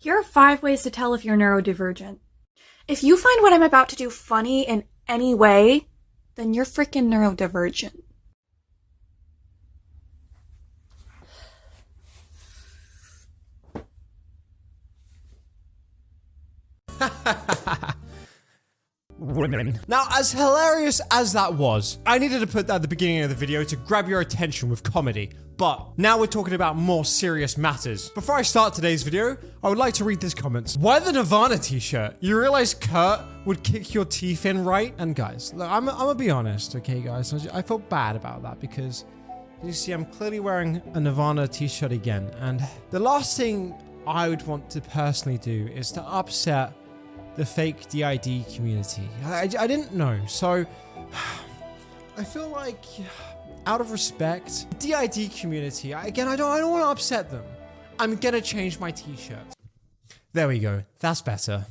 Here are 5 ways to tell if you're neurodivergent. If you find what I'm about to do funny in any way, then you're freaking neurodivergent. Women. Now, as hilarious as that was, I needed to put that at the beginning of the video to grab your attention with comedy. But now we're talking about more serious matters. Before I start today's video, I would like to read this comment. Why the Nirvana t-shirt? You realize Kurt would kick your teeth in, right? And guys, look, I'm gonna be honest, okay guys? I felt bad about that because you see I'm clearly wearing a Nirvana t-shirt again. And the last thing I would want to personally do is to upset the fake DID community. I didn't know, so I feel like out of respect, DID community, again, I don't want to upset them. I'm gonna change my t-shirt. There we go, that's better.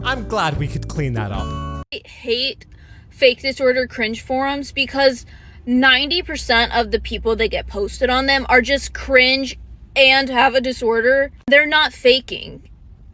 I'm glad we could clean that up. I hate fake disorder cringe forums because 90% of the people that get posted on them are just cringe and have a disorder. They're not faking.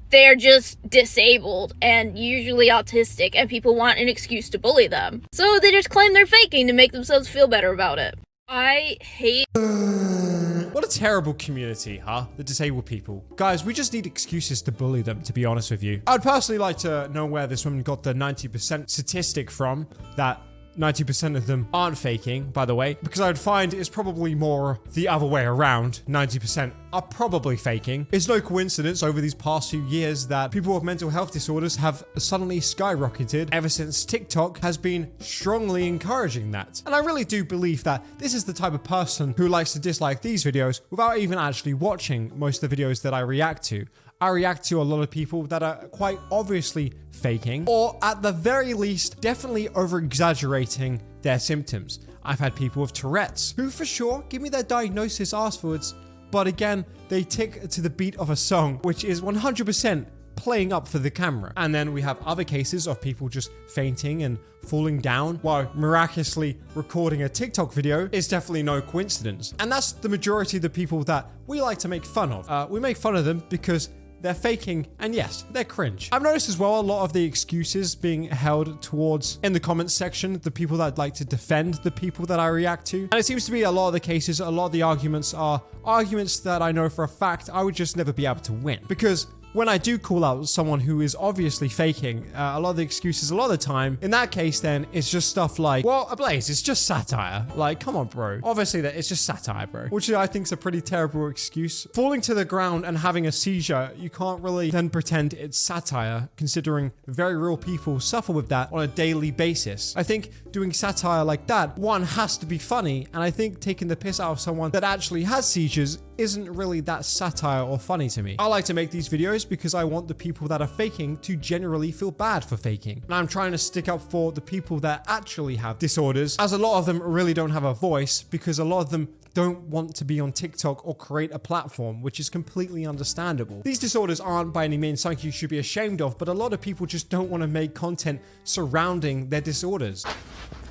They're just disabled and usually autistic, and people want an excuse to bully them. So they just claim they're faking to make themselves feel better about it. I hate... What a terrible community, huh? The disabled people. Guys, we just need excuses to bully them, to be honest with you. I'd personally like to know where this woman got the 90% statistic from, that 90% of them aren't faking, by the way, because I'd find it's probably more the other way around. 90% are probably faking. It's no coincidence over these past few years that people with mental health disorders have suddenly skyrocketed ever since TikTok has been strongly encouraging that. And I really do believe that this is the type of person who likes to dislike these videos without even actually watching most of the videos that I react to. I react to a lot of people that are quite obviously faking, or at the very least, definitely over-exaggerating their symptoms. I've had people with Tourette's who for sure give me their diagnosis afterwards, but again, they tick to the beat of a song, which is 100% playing up for the camera. And then we have other cases of people just fainting and falling down while miraculously recording a TikTok video. Is definitely no coincidence. And that's the majority of the people that we like to make fun of. We make fun of them because they're faking, and yes, they're cringe. I've noticed as well a lot of the excuses being held towards, in the comments section, the people that like to defend the people that I react to. And it seems to be a lot of the cases, a lot of the arguments are arguments that I know for a fact I would just never be able to win. Because when I do call out someone who is obviously faking, a lot of the excuses, a lot of the time, in that case then, it's just stuff like, well, Ablaze, it's just satire. Like, come on, bro. Obviously, that it's just satire, bro. Which I think is a pretty terrible excuse. Falling to the ground and having a seizure, you can't really then pretend it's satire, considering very real people suffer with that on a daily basis. I think doing satire like that, one, has to be funny, and I think taking the piss out of someone that actually has seizures isn't really that satire or funny to me. I like to make these videos because I want the people that are faking to generally feel bad for faking. And I'm trying to stick up for the people that actually have disorders, as a lot of them really don't have a voice because a lot of them don't want to be on TikTok or create a platform, which is completely understandable. These disorders aren't by any means something you should be ashamed of, but a lot of people just don't want to make content surrounding their disorders.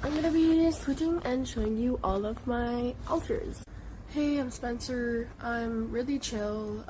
I'm gonna be switching and showing you all of my alters. Hey, I'm Spencer. I'm really chill.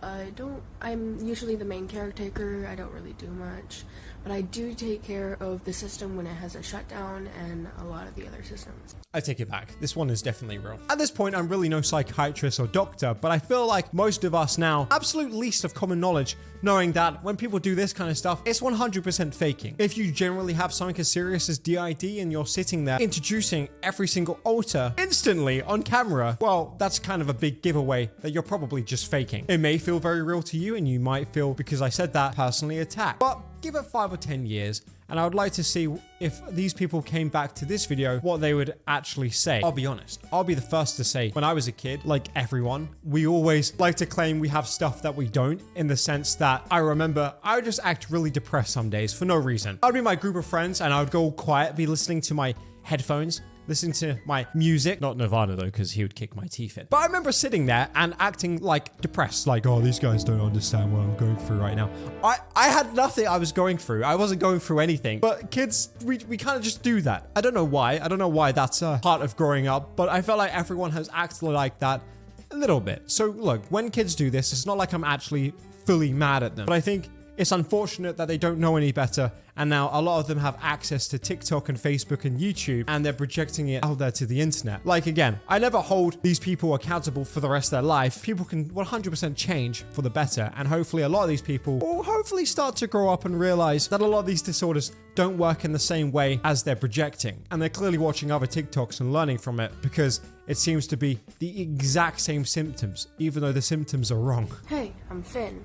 I'm usually the main caretaker. I don't really do much, but I do take care of the system when it has a shutdown and a lot of the other systems. I take it back. This one is definitely real. At this point, I'm really no psychiatrist or doctor, but I feel like most of us now, absolute least of common knowledge, knowing that when people do this kind of stuff, it's 100% faking. If you generally have something as serious as DID and you're sitting there introducing every single alter instantly on camera, well, that's kind of a big giveaway that you're probably just faking. It may feel very real to you and you might feel, because I said that, personally attacked. But give it 5 or 10 years and I would like to see if these people came back to this video, what they would actually say. I'll be honest. I'll be the first to say, when I was a kid, like everyone, we always like to claim we have stuff that we don't, in the sense that I remember I would just act really depressed some days for no reason. I'd be my group of friends and I would go all quiet, be listening to my headphones, listening to my music. Not Nirvana though, because he would kick my teeth in. But I remember sitting there and acting like depressed, like, oh, these guys don't understand what I'm going through right now. I had nothing I was going through. I wasn't going through anything. But kids, we kind of just do that. I don't know why. I don't know why that's a part of growing up, but I felt like everyone has acted like that a little bit. So look, when kids do this, it's not like I'm actually fully mad at them, but I think it's unfortunate that they don't know any better, and now a lot of them have access to TikTok and Facebook and YouTube, and they're projecting it out there to the internet. Like, again, I never hold these people accountable for the rest of their life. People can 100% change for the better, and hopefully a lot of these people will hopefully start to grow up and realize that a lot of these disorders don't work in the same way as they're projecting, and they're clearly watching other TikToks and learning from it, because it seems to be the exact same symptoms, even though the symptoms are wrong. Hey, I'm Finn.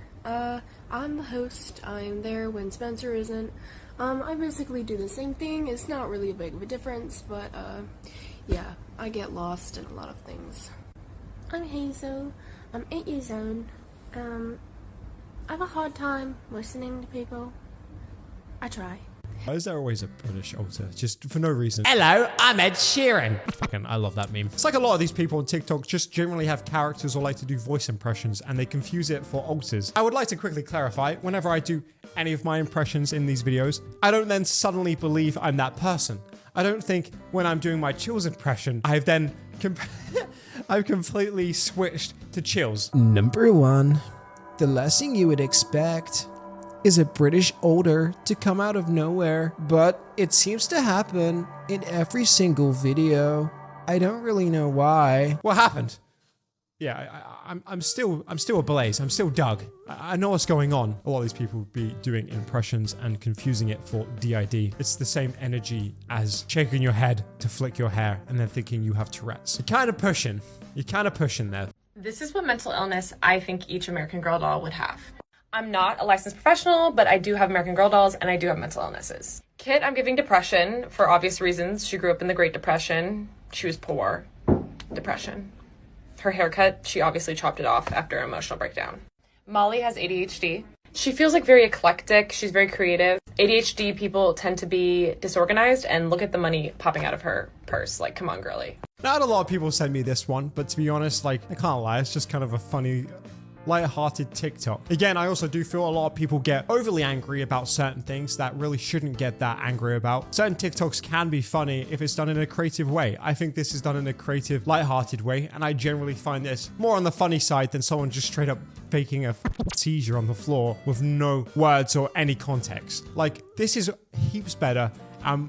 I'm the host. I'm there when Spencer isn't. I basically do the same thing. It's not really a big of a difference, but, yeah, I get lost in a lot of things. I'm Hazel. I'm 8 years old. I have a hard time listening to people. I try. Why is there always a British alter? Just for no reason. Hello, I'm Ed Sheeran. Fucking, I love that meme. It's like a lot of these people on TikTok just generally have characters or like to do voice impressions, and they confuse it for alters. I would like to quickly clarify, whenever I do any of my impressions in these videos, I don't then suddenly believe I'm that person. I don't think when I'm doing my Chills impression, I've then I've completely switched to Chills. Number 1. The last thing you would expect is a British older to come out of nowhere, but it seems to happen in every single video. I don't really know why. What happened? Yeah, I'm still ablaze. I'm still Doug. I know what's going on. A lot of these people would be doing impressions and confusing it for DID. It's the same energy as shaking your head to flick your hair and then thinking you have Tourette's. You're kind of pushing. There. This is what mental illness I think each American Girl doll would have. I'm not a licensed professional, but I do have American Girl dolls and I do have mental illnesses. Kit, I'm giving depression for obvious reasons. She grew up in the Great Depression. She was poor. Depression. Her haircut, she obviously chopped it off after an emotional breakdown. Molly has ADHD. She feels like very eclectic. She's very creative. ADHD people tend to be disorganized, and look at the money popping out of her purse. Like, come on, girly. Not a lot of people send me this one, but to be honest, like, I can't lie, it's just kind of a funny, light-hearted TikTok. Again, I also do feel a lot of people get overly angry about certain things that really shouldn't get that angry about. Certain TikToks can be funny if it's done in a creative way. I think this is done in a creative, light-hearted way, and I generally find this more on the funny side than someone just straight up faking a seizure on the floor with no words or any context. Like, this is heaps better.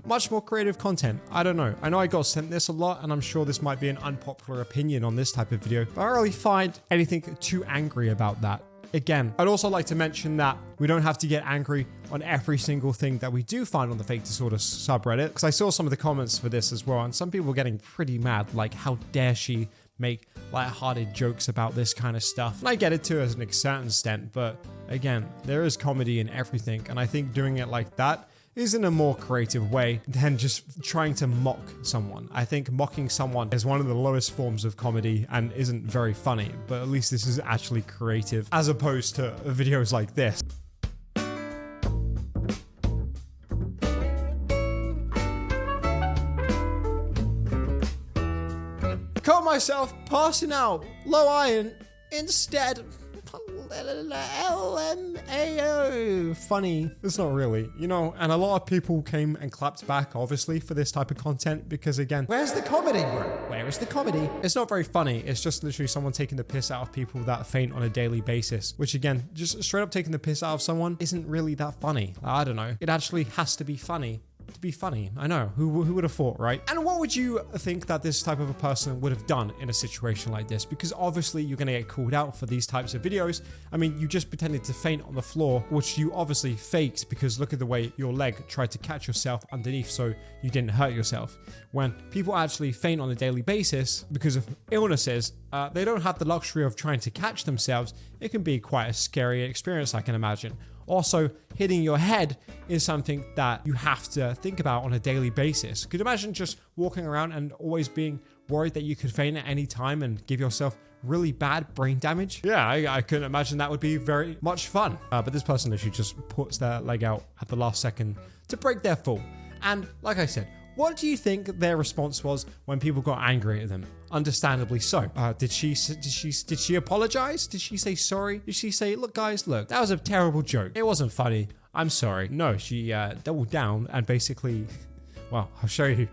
Much more creative content. I don't know. I know I got sent this a lot, and I'm sure this might be an unpopular opinion on this type of video, but I don't really find anything too angry about that. Again, I'd also like to mention that we don't have to get angry on every single thing that we do find on the Fake Disorder subreddit, because I saw some of the comments for this as well, and some people were getting pretty mad, like, how dare she make light-hearted jokes about this kind of stuff. And I get it to a certain extent, but again, there is comedy in everything, and I think doing it like that is in a more creative way than just trying to mock someone. I think mocking someone is one of the lowest forms of comedy and isn't very funny, but at least this is actually creative as opposed to videos like this. Caught myself passing out, low iron, instead. LMAO. Funny. It's not really, you know, and a lot of people came and clapped back, obviously, for this type of content because, again, where's the comedy, bro? Where is the comedy? It's not very funny. It's just literally someone taking the piss out of people that faint on a daily basis, which, again, just straight up taking the piss out of someone isn't really that funny. I don't know. It actually has to be funny. To be funny. I know. Who would have thought, right? And what would you think that this type of a person would have done in a situation like this? Because obviously you're going to get called out for these types of videos. I mean, you just pretended to faint on the floor, which you obviously faked because look at the way your leg tried to catch yourself underneath so you didn't hurt yourself. When people actually faint on a daily basis because of illnesses, they don't have the luxury of trying to catch themselves. It can be quite a scary experience, I can imagine. Also, hitting your head is something that you have to think about on a daily basis. Could you imagine just walking around and always being worried that you could faint at any time and give yourself really bad brain damage? Yeah, I couldn't imagine that would be very much fun. But this person literally just puts their leg out at the last second to break their fall. And like I said, What do you think their response was when people got angry at them? Understandably so. Did she apologize? Did she say sorry? Did she say, look guys, look, that was a terrible joke. It wasn't funny. I'm sorry. No, she doubled down and basically, well, I'll show you.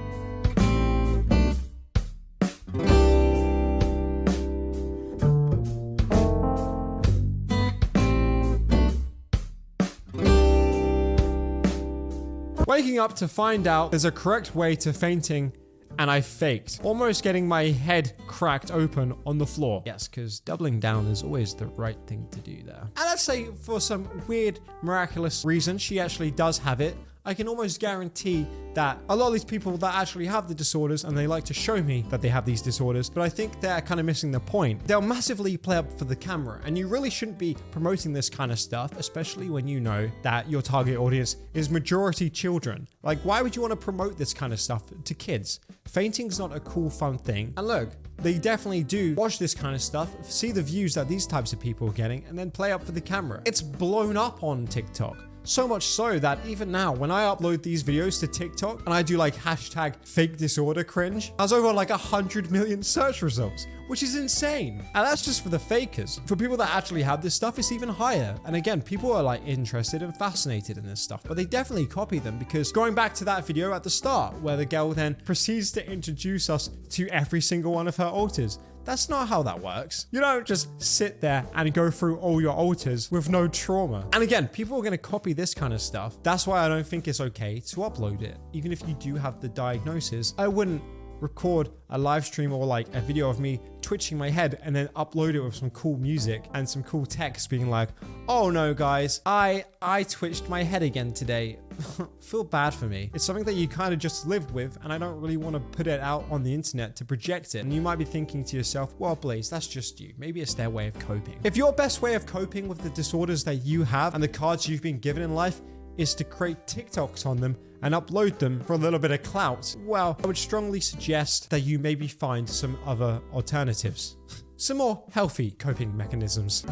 Waking up to find out there's a correct way to fainting, and I faked, almost getting my head cracked open on the floor. Yes, because doubling down is always the right thing to do there. And let's say for some weird, miraculous reason, she actually does have it. I can almost guarantee that a lot of these people that actually have the disorders, and they like to show me that they have these disorders, but I think they're kind of missing the point. They'll massively play up for the camera, and you really shouldn't be promoting this kind of stuff, especially when you know that your target audience is majority children. Like, why would you want to promote this kind of stuff to kids? Fainting's not a cool, fun thing. And look, they definitely do watch this kind of stuff, see the views that these types of people are getting, and then play up for the camera. It's blown up on TikTok. So much so that even now, when I upload these videos to TikTok and I do like hashtag fake disorder cringe, I was over like 100 million search results, which is insane. And that's just for the fakers. For people that actually have this stuff, it's even higher. And again, people are like interested and fascinated in this stuff, but they definitely copy them, because going back to that video at the start, where the girl then proceeds to introduce us to every single one of her alters, that's not how that works. You don't just sit there and go through all your alters with no trauma. And again, people are going to copy this kind of stuff. That's why I don't think it's okay to upload it. Even if you do have the diagnosis, I wouldn't record a live stream or like a video of me twitching my head and then upload it with some cool music and some cool text being like, oh no guys, I twitched my head again today. Feel bad for me. It's something that you kind of just live with, and I don't really want to put it out on the internet to project it. And you might be thinking to yourself, well, Blaze, that's just you. Maybe it's their way of coping. If your best way of coping with the disorders that you have and the cards you've been given in life is to create TikToks on them and upload them for a little bit of clout, well, I would strongly suggest that you maybe find some other alternatives. Some more healthy coping mechanisms.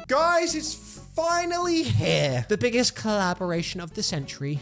Guys, it's finally here. The biggest collaboration of the century.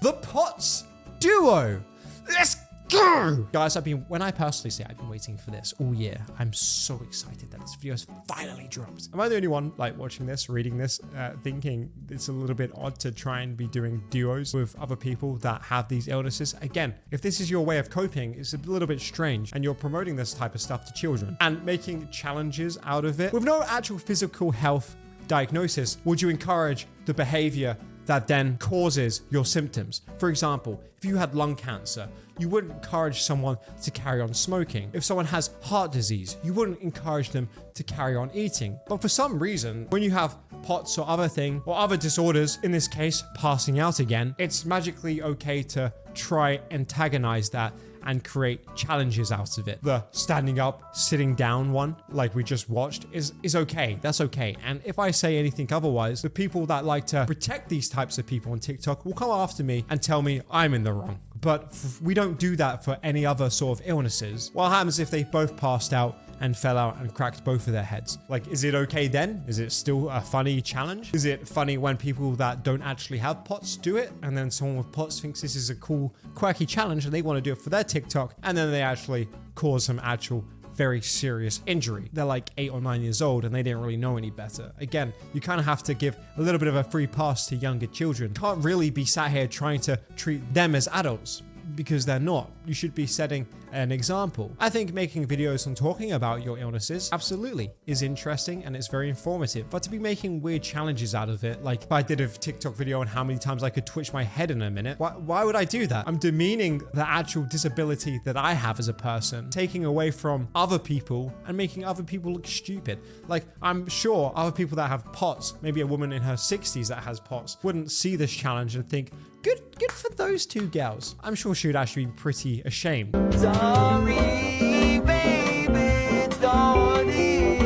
The Potts Duo. Let's go! Guys, I've been waiting for this all year. I'm so excited that this video has finally dropped. Am I the only one like watching this, reading this, thinking it's a little bit odd to try and be doing duos with other people that have these illnesses? Again, if this is your way of coping, it's a little bit strange, and you're promoting this type of stuff to children and making challenges out of it with no actual physical health diagnosis. Would you encourage the behavior that then causes your symptoms? For example, if you had lung cancer, you wouldn't encourage someone to carry on smoking. If someone has heart disease, you wouldn't encourage them to carry on eating. But for some reason, when you have POTS or other thing, or other disorders, in this case, passing out again, it's magically okay to try antagonize that and create challenges out of it. The standing up, sitting down one, like we just watched, is okay. That's okay. And if I say anything otherwise, the people that like to protect these types of people on TikTok will come after me and tell me I'm in the wrong. But we don't do that for any other sort of illnesses. What happens if they both passed out and fell out and cracked both of their heads? Like, is it okay then? Is it still a funny challenge? Is it funny when people that don't actually have POTS do it, and then someone with POTS thinks this is a cool, quirky challenge and they want to do it for their TikTok, and then they actually cause some actual very serious injury? They're like 8 or 9 years old and they didn't really know any better. Again, you kind of have to give a little bit of a free pass to younger children. Can't really be sat here trying to treat them as adults, because they're not. You should be setting an example. I think making videos and talking about your illnesses absolutely is interesting and it's very informative, but to be making weird challenges out of it, like if I did a TikTok video on how many times I could twitch my head in a minute, why would I do that? I'm demeaning the actual disability that I have as a person, taking away from other people and making other people look stupid. Like, I'm sure other people that have POTS, maybe a woman in her 60s that has POTS, wouldn't see this challenge and think, good for those two girls. I'm sure she would actually be pretty ashamed. Sorry, baby, darling,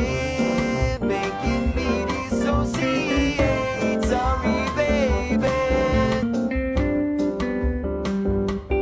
making me dissociate. Sorry, baby.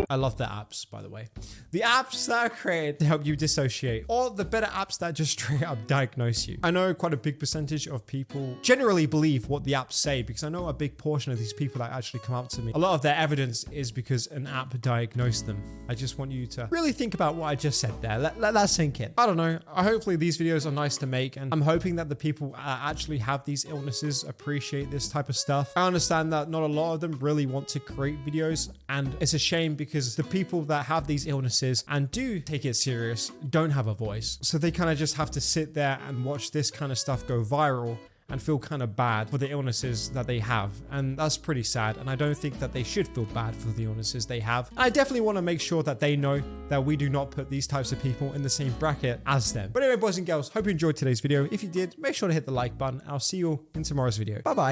I love the apps, by the way. The apps that are created to help you dissociate, or the better apps that just straight up diagnose you. I know quite a big percentage of people generally believe what the apps say, because I know a big portion of these people that actually come up to me, a lot of their evidence is because an app diagnosed them. I just want you to really think about what I just said there. Let that sink in. I don't know. Hopefully these videos are nice to make, and I'm hoping that the people that actually have these illnesses appreciate this type of stuff. I understand that not a lot of them really want to create videos, and it's a shame because the people that have these illnesses and do take it serious don't have a voice. So they kind of just have to sit there and watch this kind of stuff go viral and feel kind of bad for the illnesses that they have. And that's pretty sad. And I don't think that they should feel bad for the illnesses they have. And I definitely want to make sure that they know that we do not put these types of people in the same bracket as them. But anyway, boys and girls, hope you enjoyed today's video. If you did, make sure to hit the like button. I'll see you in tomorrow's video. Bye-bye.